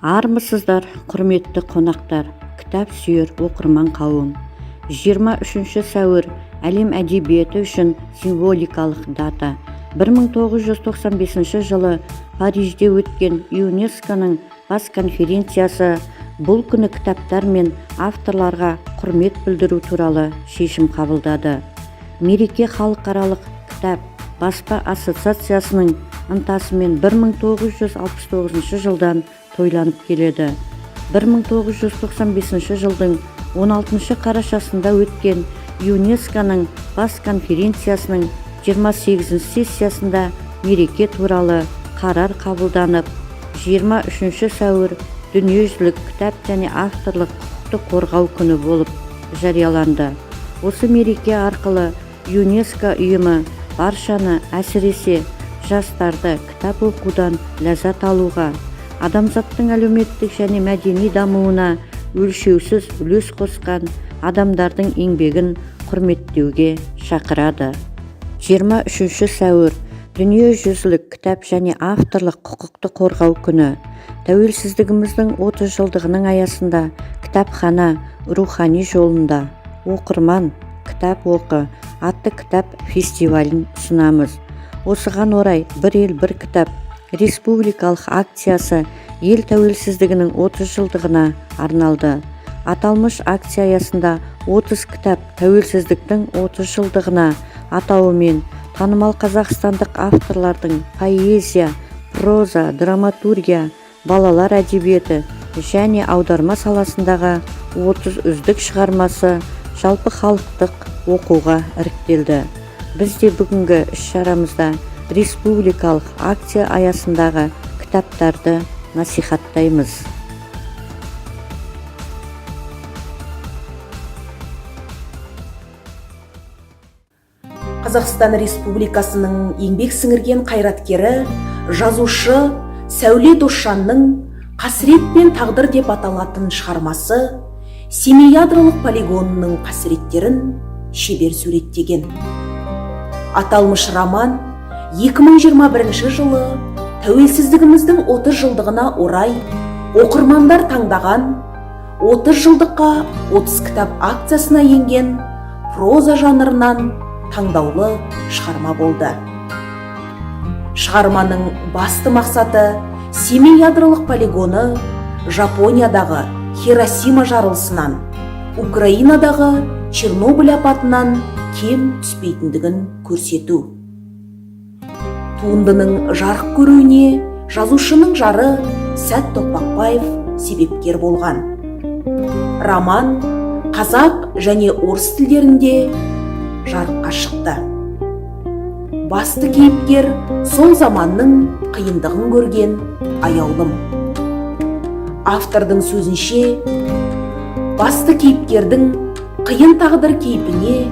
Армысыздар, құрметті қонақтар, кітап сүйер оқырман қауым. 23 сәуір әлем әдебиеті үшін символикалық дата. 1995 жылы Парижде өткен ЮНЕСКО-ның бас конференциясы бұл күні кітаптар мен авторларға құрмет білдіру туралы шешім қабылдады. Мереке халықаралық кітап баспа ассоциациясының ынтасымен 1969 жылдан тойланып келеді. 1995 жылдың 16 қарашасында өткен ЮНЕСКО-ның бас конференциясының 28 сессиясында мереке туралы қарар қабылданып, 23 сәуір дүниежүзілік кітап және авторлық құқықты қорғау күні болып жарияланды. Осы мереке арқылы ЮНЕСКО ұйымы баршаны, әсіресе жастарды кітап оқудан ләззат алуға, адамзаттың әлеуметтік және мәдени дамуына өлшеусіз үлес қосқан адамдардың еңбегін құрметтеуге шақырады. 23 сәуір дүниежүзілік кітап және авторлық құқықты қорғау күні. Тәуелсіздігіміздің 30 жылдығының аясында кітапхана рухани жолында оқырман кітап оқы атты кітап фестивалін ұсынамыз. Осыған орай бір ел бір кітап республикалық акциясы ел тәуелсіздігінің 30 жылдығына арналды. Аталмыш акция аясында 30 кітап тәуелсіздіктің 30 жылдығына атауымен танымал қазақстандық авторлардың поэзия, проза, драматургия, балалар әдебиеті және аударма саласындағы 30 үздік шығармасы жалпы халықтық оқуға іріктелді. Біз де бүгінгі іс-шарамызда республикалық акция аясындағы кітаптарды насихаттаймыз. Қазақстан Республикасының еңбек сіңірген қайраткері, жазушы Сәуле Досжанның «Қасірет пен тағдыр» деп аталатын шығармасы Семей ядролық полигонының қасіреттерін шебер суреттеген. Аталмыш роман 2021 жылы тәуелсіздігіміздің 30 жылдығына орай оқырмандар таңдаған 30 жылдыққа 30 кітап акциясына енген проза жанрынан таңдаулы шығарма болды. Шығарманың басты мақсаты Семей ядролық полигоны Жапониядағы Хиросима жарылысынан, Украинадағы Чернобыль апатынан кем түспейтіндігін көрсету. Туындының жарық көруіне жазушының жары Сәт Тоқпақбаев себепкер болған. Роман қазақ және орыс тілдерінде жарыққа шықты. Басты кейіпкер сол заманның қиындығын көрген аяулым. Автордың сөзінше, басты кейіпкердің қиын тағдыр кейпіне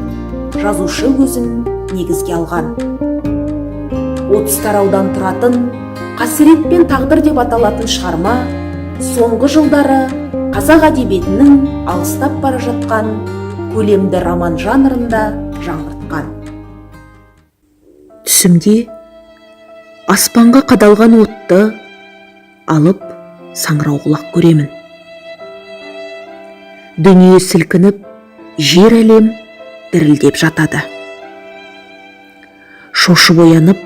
жазушы өзін негізге алған. 30 тараудан тұратын «Қасірет пен тағдыр» деп аталатын шығарма соңғы жылдары қазақ әдебиетінің алыстап бара жатқан көлемді роман жанрында жаңғыртқан. Түсімде аспанға қадалған отты алып саңырауқұлақ көремін. Дүние сілкініп, жер әлем дірілдеп жатады. Шошып оянып,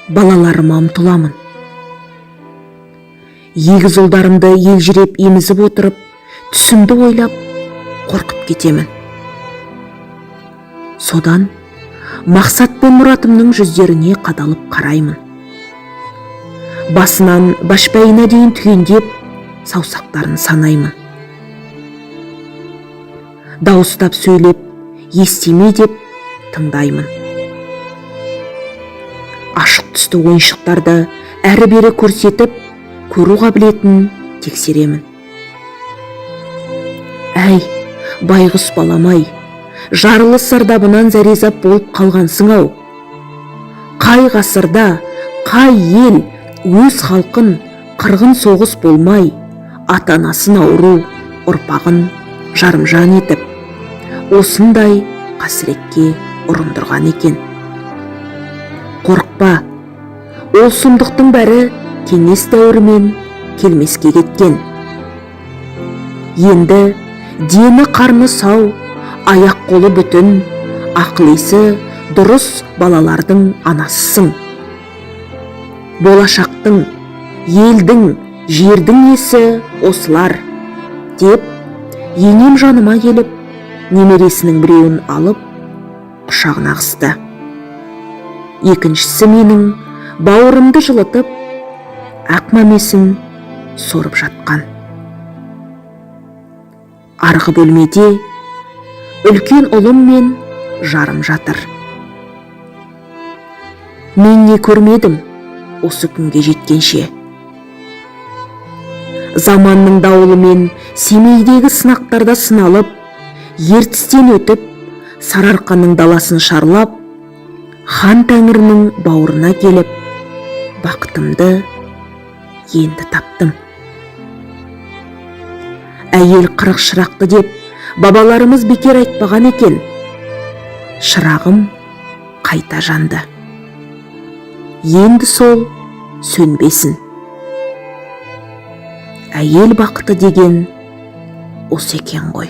балаларыма ұмтыламын. Егіз ұлдарымды елжіреп емізіп отырып, түсімді ойлап, қорқып кетемін. Содан мақсат пен мұратымның жүздеріне қадалып қараймын. Басынан башпайына дейін түгендеп, саусақтарын санаймын. Дауыстап сөйлеп, естиме деп тыңдаймын. Ашық түсті ойыншықтарды әрі-бері көрсетіп, көру қабілетін тексеремін. Әй, байғұс баламай, жарылыс зардабынан зәрезап болып қалғансың-ау. Қай ғасырда, қай ел өз халқын қырғын соғыс болмай, ата-анасын ауру, ұрпағын жарымжан етіп, осындай қасіретке ұрындырған екен. Қорықпа, ол сұмдықтың бәрі кеңес дәуірімен келмеске кеткен. Енді дені қарны сау, аяқ қолы бүтін, ақыл-есі дұрыс балалардың анасысың. Болашақтың, елдің, жердің есі осылар, деп енем жаныма келіп, немересінің біреуін алып, құшағына қысты. Екіншісі менің бауырымды жылытып, ақ мамесін сорып жатқан. Арғы бөлмеде үлкен ұлым мен жарым жатыр. Мен не көрмедім осы күнге жеткенше. Заманның дауылы мен Семейдегі сынақтарда сыналып, ертістен өтіп, Сарыарқаның даласын шарлап, хан тәңірінің бауырына келіп, бақытымды енді таптым. Әйел 40 шырақты деп бабаларымыз бекер айтпаған екен. Шырағым қайта жанды. Енді сол сөнбесін. Әйел бақыты деген осы екен ғой.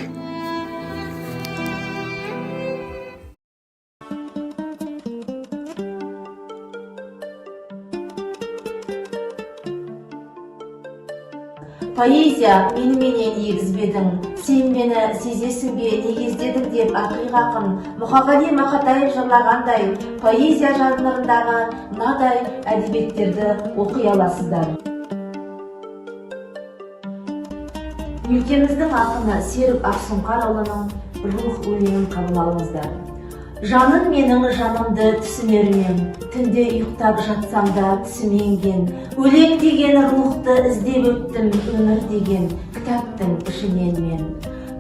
Поэзия меніменен егізбедің, сен мені сезесің бе негездедің деп ақиқ ақын Мұқағали Мақатаев жырлағандай, поэзия жанрындағы мынадай әдебиеттерді оқи аласыздар. Өлкеміздің ақыны Серік Ақсұңқарұлының рух өлеңін қабыл алыңыздар. Жаным менің жанымды түсінермен, түнде ұйықтап жатсам да түсіме енген. Өлең деген рухты іздеп өттім, өмір деген кітаптың ішінен мен.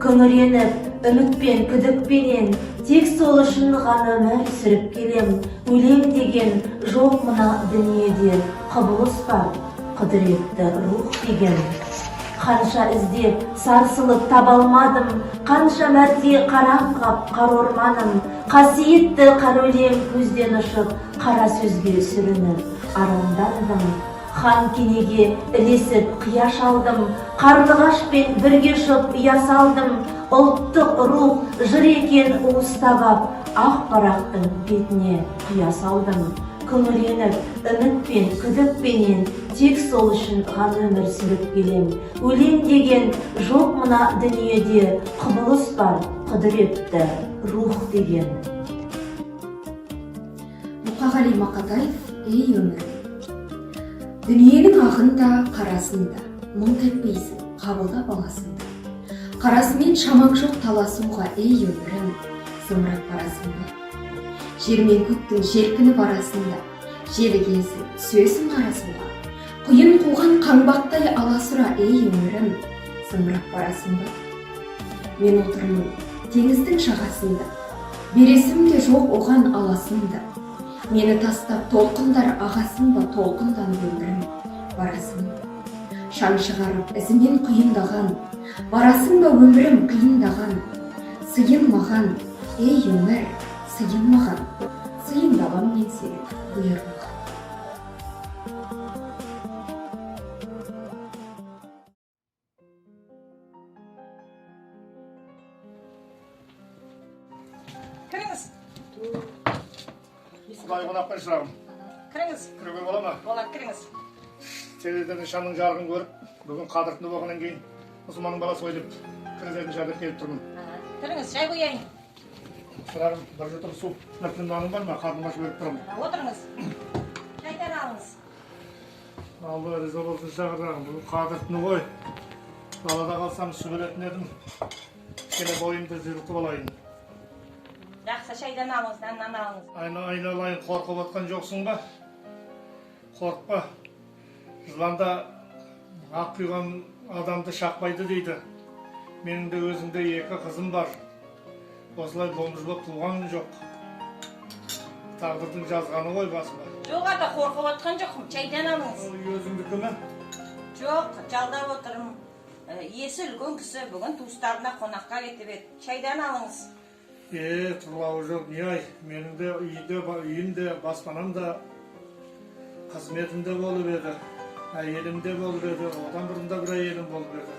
Күңіреніп, үмітпен, күдікпенен, тек сол үшін ғана өмір сүріп келем. Өлең деген жоқ мына дүниеде, құбылыс бар, құдіретті рух деген. Қанша іздеп, сарсылып таба алмадым, қанша мәрте қарам қап қар орманым, қасиетті қара өлең көзден ұшып, қара сөзге сүрініп, арандандым. Хан кенеге ілесіп қия шалдым, қарлығашпен бірге ұшып ұя салдым. Ұлттық рух жыр екен уыстап, ақ парақтың бетіне құя салдым. Күңіреніп, үмітпен, күдікпенен, тек сол үшін ғана өмір сүріп келем. Өлең деген жоқ мына дүниеде, құбылыс бар, құдіретті рух деген. Мұқағали Мақатаев, ей өмір. Дүниенің ағында, қарасында, мұң кетпейсің, қабылдап аласыңды. Қарасымен шамаң жоқ таласуға, ей өмірім, зымырап барасыңды. Жер мен көктің желкініп арасында, желігесің, сөзің қарасуға. Құйын қуған қаңбақтай аласұра, ей өмірім, зымырап барасыңды. Мен отырмын теңіздің жағасында, бересім де жоқ оған аласыңды. Мені тастап толқындар ағасың ба, толқындан өмірім барасың. Шаң шығарып ізімен құйындаған, барасың ба өмірім қиындаған. Сыйын маған, ей өмір, сыйын маған, сыйындалам мен сені бұйырмаған. Кіріңіз. Құдай қонақпен шырағым. Кіріңіз. Кіруге бола ма? Болады, кіріңіз. Теледен нышанның жарығын көріп, бүгін қадіртіні болғаннан кейін мұсылманның баласы ойлап, кірізетін жадыр келіп тұрмын. Кіріңіз, шай қояйын. Шырағым, бір жұтым су, нұртын наным бар ма? Қарным ашып өріп тұрмын. Отырыңыз. Шайдан алыңыз. Алла риза болсын шағырағым, бұл қадіртіні ғой. Далада қалсам сүгілетін едім. Кені бойымды жылытып алайын. Жақсы, шайдан алыңыз, наннан алыңыз. Айналайын, қорқып отқан жоқсың ба? Қорқпа. Жыланда ақ құйған адамды шақпайды дейді. Менің де өзімде 2 қызым бар. Осылай болмыжбап туған жоқ. Тағдырдың жазғаны ғой басыма. Жоқ ата, қорқып отқан жоқпын, шайдан алыңыз. Өзіңдікі ме? Жоқ, жалдап отырмын. Есі үлкен кісі, бүгін туыстарына қонаққа кетіп еді. Шайдан алыңыз. Тұрлауы жоқ, не ай. Менің де үйімде, баспанам да, қызметімде болып еді. Әйелім де болып еді, одан бұрында бір әйелім болып еді.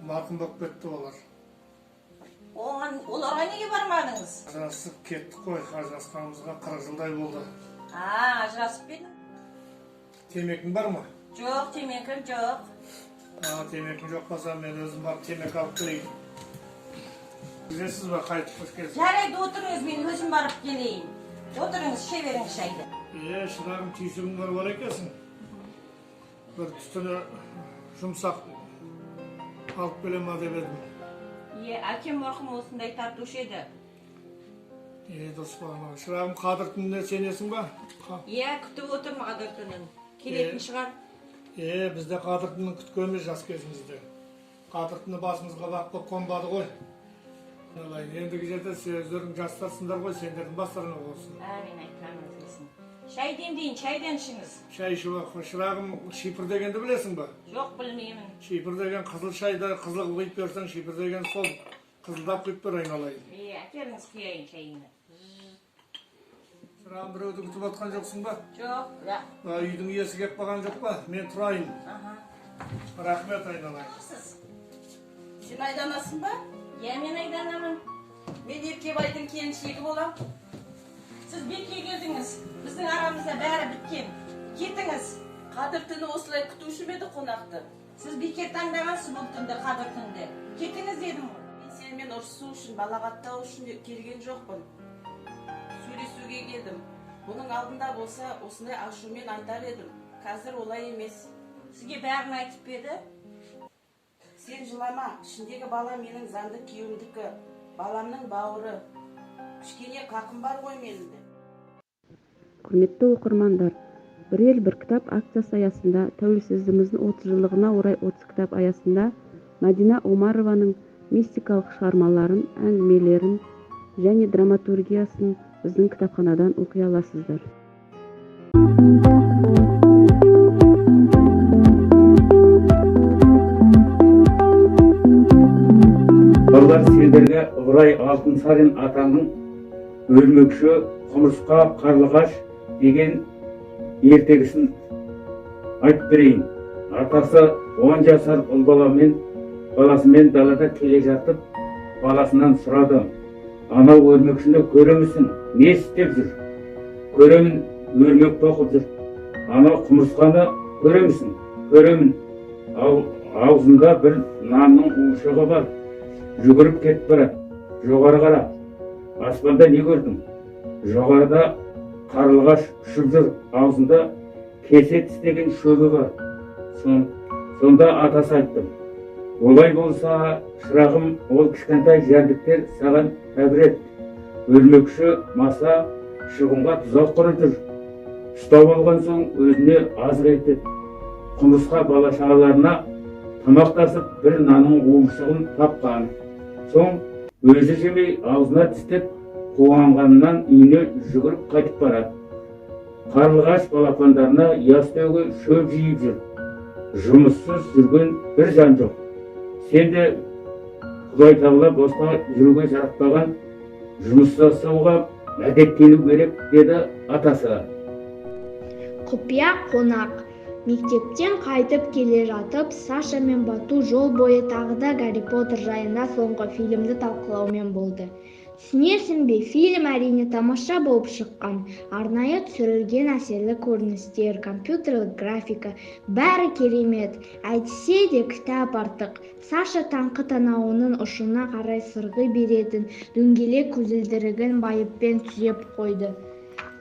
Марқұм болып кетті олар. Оларға неге бармадыңыз? Ажырасып кеттік қой, ажырасқанымызға 40 жылдай болды. Ажырасып па едің? Темекің бар ма? Жоқ, темекім жоқ. Темекің жоқ болса, мен өзім барып темек алып келейін. Білесіз ба, қайтып келсіз? Жарайды, отырыңыз, мен өзім барып келейін. Отырыңыз, іше беріңіз шайды. Шырағым, түйсігің бар екенсің. Bir түтіні жұмсақ алып келема деп едім. Әкем марқұм осындай тартушы еді. Дұрыс болғаны. Шырағым, қадір түніне сенесің ба? Күтіп отырмын қадір түнін. Келетін шығар. Бізде қадір түнін күткенбіз жас кезімізде. Қадір түні басымызға бақпы қонбады ғой. Ендігі жерде өздерің жастарсыңдар ғой, сендердің бастарыңа болсын. Әмин, айтқаныңыз келсін. Шай демдейін, шайдан ішіңіз. Шай ішіп, шырағым, шипыр дегенді білесің ба? Жоқ, білмеймін. Шипыр деген қызыл шайды қызыл құйып берсең, шипыр деген сол қызылдап құйып бер айналайын. Әкеліңіз құяйын шайыңды. Шырағым, біреуді күтіп отқан жоқсың ба? Жоқ, Үйдің иесі кеп қалған жоқ па? Мен тұрайын. Рахмет айналайын. Сен айданасың ба? Мен айданамын. Мен Еркебайдың келіншегі болам. Сіз бекке келдіңіз. Біздің арамызда бәрі біткен. Кетіңіз. Қадір түні осылай күтуші еді қонақты. Сіз бекке таңдағансыз бұл түнді, қадір түнді. Кетіңіз дедім ғой. Мен сенімен ұрысу үшін, балағаттау үшін келген жоқпын. Сөйлесуге келдім. Бұның алдында болса, осындай ашумен айтар едім. Қазір олай емес. Сізге бәрін айтып еді? Сен жылама, ішіндегі бала менің заңды күйеуімдікі, баламның бауыры. Кішкене қақым бар ғой менің де. Құрметті оқырмандар, бір ел бір кітап акциясы аясында тәуелсіздігіміздің 30 жылдығына орай 30 кітап аясында Мадина Омарованың мистикалық шығармаларын, әңгімелерін және драматургиясын біздің кітапханадан оқи аласыздар. Балалар, сендерге Ыбырай Алтынсарин атаның өлмекші құмырсқа қарлығаш деген ертегісін айтып берейін. Атасы 10 жасар ұл баласымен далада келе жатып, баласынан сұрады: "Анау өрмекшіні көремісің? Не істеп жүр?" "Көремін, өрмек тоқып жүр." "Анау құмырсқаны көремісің?" "Көремін. Аузында бір нанның уышығы бар. Жүгіріп кетіп барады. Жоғары қара. Аспанда не көрдің?" "Жоғарыда қарлығаш ұшып жүр. Аузында кесе тістеген шөбі бар." Сонда атасы айтты: "Олай болса, шырағым, ол кішкентай жәндіктер саған әбірет. Өлмекші маса шығынға тұзақ құрып жүр. Ұстап алған соң өзіне азық етеді. Құмырсқа бала-шағаларына тамақтасып бір нанның уышығын тапқан. Соң өзі жемей аузына тістеп қуанғаннан үйіне жүгіріп қайтып барады. Қарлығаш балапандарына ястауға шөп жиып жүр. Жұмыссыз жүрген бір жан жоқ. Сен де Құдай тағала босқа жүруге жаратпаған, жұмыс жасауға әдеттену керек, деді атасы. Құпия қонақ. Мектептен қайтып келе жатып, Саша мен Бату жол бойы тағы да Гарри Поттер жайында соңғы фильмді талқылаумен болды. Түсінесің бе, фильм әрине тамаша болып шыққан. Арнайы түсірілген әсерлі көріністер, компьютерлік графика, бәрі керемет. Әйтсе де кітап артық. Саша таңқы танауының ұшына қарай сырғы беретін дөңгелек көзілдірігін байыппен түзеп қойды.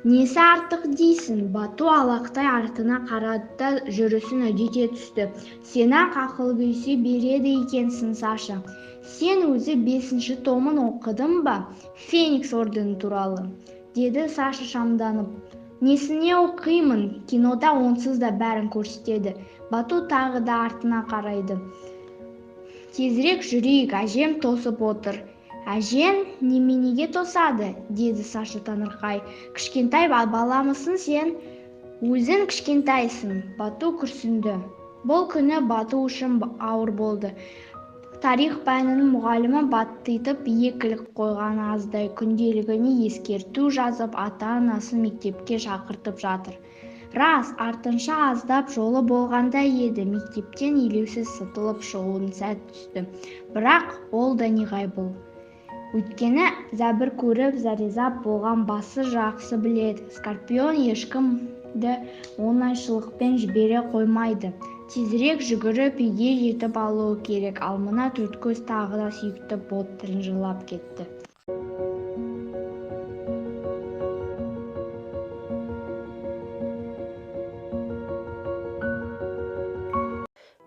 Несі артық дейсің? Бату алақтай артына қарады да жүрісін үдете түсті. Сен-ақ ақыл күйсе береді екенсің, Саша. Сен өзі 5-ші томын оқыдың ба? Феникс ордені туралы, деді Саша шамданып. Несіне оқимын? Кинода онсыз да бәрін көрсетеді. Бату тағы да артына қарайды. Тезірек жүрейік, әжем тосып отыр. Әжен неменеге тосады, деді Саша таңырқай. Кішкентай баламысың сен? Өзің кішкентайсың, Бату күрсінді. Бұл күні Бату үшін ауыр болды. Тарих пәнінің мұғалімі баттитып екілік қойған аздай күнделігіне ескерту жазып ата-анасын мектепке шақыртып жатыр. Рас, артынша аздап жолы болғандай еді, мектептен елеусіз сытылып шығуын сәт түсті. Бірақ ол да неғайбыл. Өйткені зәбір көріп, заризап болған басы жақсы біледі. Скорпион ешкімді оңайшылықпен жібере қоймайды. Тезірек жүгіріп үйге жетіп алуы керек. Ал мына төрткөз тағы да сүйікті бот тырынжылап кетті.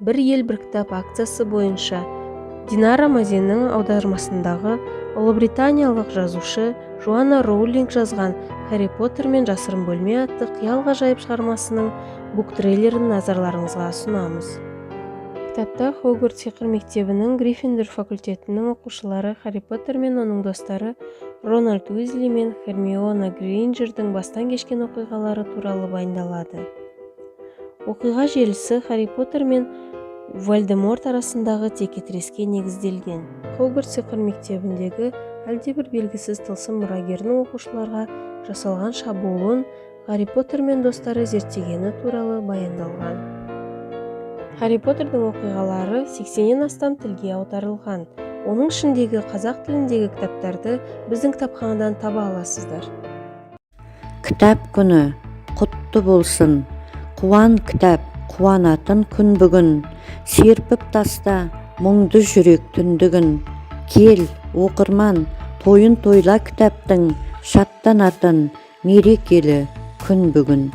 Бір ел бір кітап акциясы бойынша Динара Мазеннің аудармасындағы ұлыбританиялық жазушы Жоанна Роулинг жазған «Харри Поттер мен жасырын бөлме» атты қиял ғажайып шығармасының буктрейлерін назарларыңызға ұсынамыз. Кітапта Хогвартс сиқыр мектебінің Гриффиндор факультетінің оқушылары Харри Поттер мен оның достары Рональд Уизли мен Хермиона Грейнджердің бастан кешкен оқиғалары туралы баяндалады. Оқиға желісі Харри Поттер мен Вальдеморт арасындағы текетіреске негізделген. Хогвартс сиқыр мектебіндегі әлдебір белгісіз тылсым мұрагердің оқушыларға жасалған шабуылын Харри Поттер мен достары зерттегені туралы баяндалған. Харри Поттердің оқиғалары 80-нен астам тілге аударылған. Оның ішіндегі қазақ тіліндегі кітаптарды біздің кітапханадан таба аласыздар. Кітап күні құтты болсын. Қуан кітап, қуанатын күн бүгін. Серпіп таста мұңды жүрек түндігін. Кел, оқырман, тойын тойла кітаптың, шаттанатын мерекелі күн бүгін.